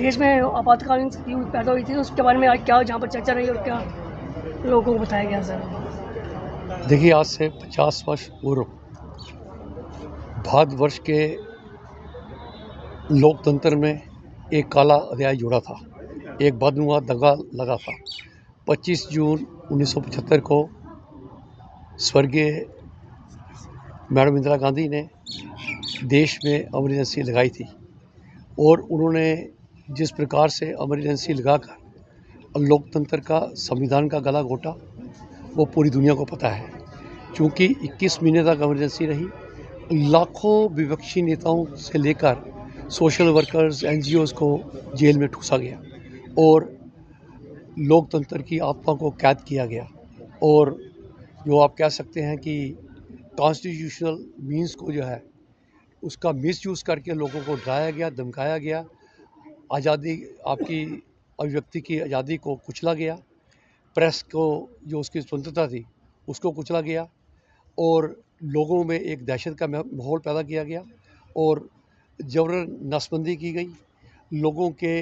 देश में आपातकालीन स्थिति पैदा हुई थी, तो उसके बारे में आज क्या जहाँ पर चर्चा रही और क्या लोगों को बताया गया सर? देखिए, आज से 50 वर्ष पूर्व भारतवर्ष के लोकतंत्र में एक काला अध्याय जुड़ा था। एक बदनुमा दंगा लगा था। 25 जून 1975 को स्वर्गीय मैडम इंदिरा गांधी ने देश में इमरजेंसी लगाई थी और उन्होंने जिस प्रकार से इमरजेंसी लगाकर लोकतंत्र का, संविधान का गला घोटा, वो पूरी दुनिया को पता है। क्योंकि 21 महीने तक इमरजेंसी रही, लाखों विपक्षी नेताओं से लेकर सोशल वर्कर्स, एनजीओज़ को जेल में ठूसा गया और लोकतंत्र की आत्मा को कैद किया गया। और जो आप कह सकते हैं कि कॉन्स्टिट्यूशनल मीन्स को जो है उसका मिसयूज़ करके लोगों को डराया गया, धमकाया गया, आज़ादी, आपकी अभिव्यक्ति की आज़ादी को कुचला गया, प्रेस को जो उसकी स्वतंत्रता थी उसको कुचला गया और लोगों में एक दहशत का माहौल पैदा किया गया और जबरन नसबंदी की गई। लोगों के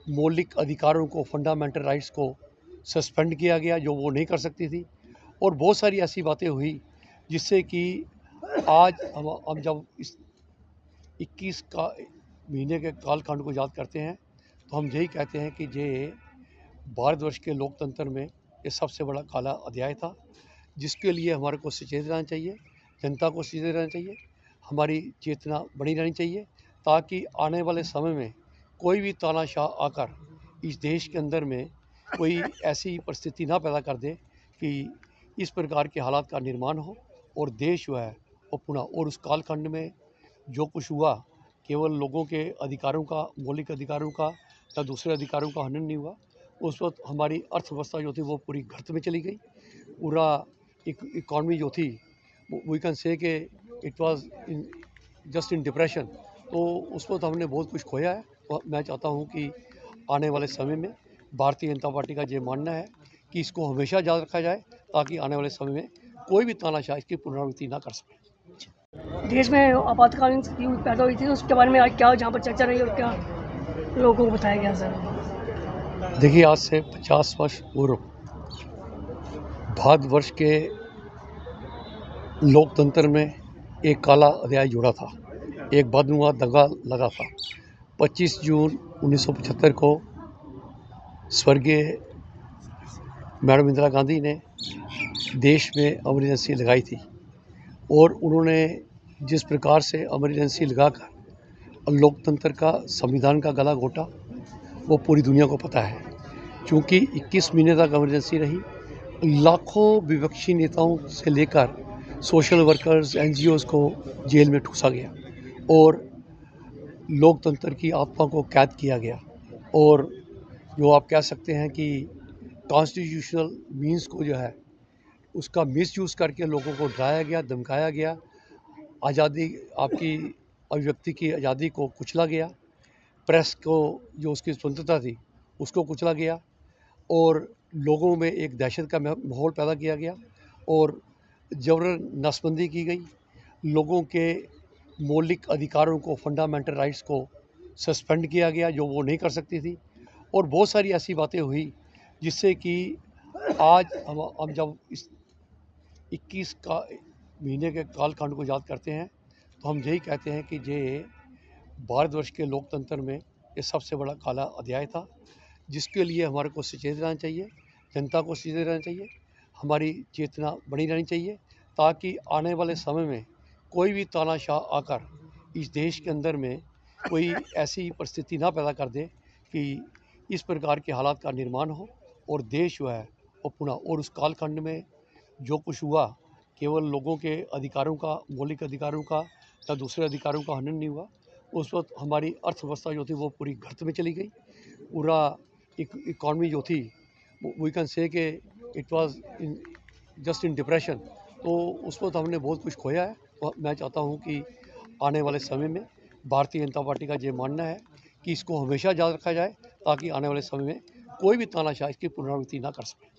मौलिक अधिकारों को, फंडामेंटल राइट्स को सस्पेंड किया गया जो वो नहीं कर सकती थी और बहुत सारी ऐसी बातें हुई जिससे कि आज हम जब इस 21 का महीने के कालखंड को याद करते हैं तो हम यही कहते हैं कि ये भारतवर्ष के लोकतंत्र में ये सबसे बड़ा काला अध्याय था, जिसके लिए हमारे को सचेत रहना चाहिए, जनता को सचेत रहना चाहिए, हमारी चेतना बनी रहनी चाहिए, ताकि आने वाले समय में कोई भी तानाशाह आकर इस देश के अंदर में कोई ऐसी परिस्थिति ना पैदा कर दे कि इस प्रकार के हालात का निर्माण हो और देश जो है वो पुनः, और उस कालखंड में जो कुछ हुआ केवल लोगों के अधिकारों का, मौलिक अधिकारों का या दूसरे अधिकारों का हनन नहीं हुआ। उस वक्त हमारी अर्थव्यवस्था जो थी वो पूरी गर्त में चली गई। पूरा इकॉनमी जो थी वी कैन से कि it was in just in depression. तो उस वक्त हमने बहुत कुछ खोया है। तो मैं चाहता हूँ कि आने वाले समय में भारतीय जनता पार्टी का ये मानना है कि इसको हमेशा याद रखा जाए ताकि आने वाले समय में कोई भी तानाशाह इसकी पुनरावृत्ति ना कर सके। देश में आपातकालीन स्थिति पैदा हुई थी, तो उसके बारे में आज क्या जहाँ पर चर्चा रही और क्या लोगों को बताया गया सर? देखिए, आज से 50 वर्ष पूर्व भारतवर्ष के लोकतंत्र में एक काला अध्याय जुड़ा था। एक बदनुमा दंगा लगा था। 25 जून 1975 को स्वर्गीय मैडम इंदिरा गांधी ने देश में इमरजेंसी लगाई थी और उन्होंने जिस प्रकार से इमरजेंसी लगाकर लोकतंत्र का, संविधान का गला घोटा, वो पूरी दुनिया को पता है। क्योंकि 21 महीने तक इमरजेंसी रही, लाखों विपक्षी नेताओं से लेकर सोशल वर्कर्स, एनजीओज़ को जेल में ठूसा गया और लोकतंत्र की आत्मा को कैद किया गया और जो आप कह सकते हैं कि कॉन्स्टिट्यूशनल मीन्स को जो है उसका मिसयूज़ करके लोगों को डराया गया, धमकाया गया, आज़ादी, आपकी अभिव्यक्ति की आज़ादी को कुचला गया, प्रेस को जो उसकी स्वतंत्रता थी उसको कुचला गया और लोगों में एक दहशत का माहौल पैदा किया गया और जबरन नसबंदी की गई। लोगों के मौलिक अधिकारों को, फंडामेंटल राइट्स को सस्पेंड किया गया जो वो नहीं कर सकती थी और बहुत सारी ऐसी बातें हुई जिससे कि आज हम जब इस 21 का महीने के कालखंड को याद करते हैं तो हम यही कहते हैं कि ये भारतवर्ष के लोकतंत्र में ये सबसे बड़ा काला अध्याय था, जिसके लिए हमारे को सचेत रहना चाहिए, जनता को सचेत रहना चाहिए, हमारी चेतना बनी रहनी चाहिए, ताकि आने वाले समय में कोई भी तानाशाह आकर इस देश के अंदर में कोई ऐसी परिस्थिति ना पैदा कर दे कि इस प्रकार के हालात का निर्माण हो और देश जो है वो पुनः, और उस कालखंड में जो कुछ हुआ केवल लोगों के अधिकारों का, मौलिक अधिकारों का या दूसरे अधिकारों का हनन नहीं हुआ। उस वक्त हमारी अर्थव्यवस्था जो थी वो पूरी गर्त में चली गई। पूरा इकॉनमी जो थी वी कैन से कि it was in just in depression. तो उस वक्त हमने बहुत कुछ खोया है। तो मैं चाहता हूँ कि आने वाले समय में भारतीय जनता पार्टी का ये मानना है कि इसको हमेशा याद रखा जाए ताकि आने वाले समय में कोई भी तानाशाह इसकी पुनरावृत्ति ना कर सके।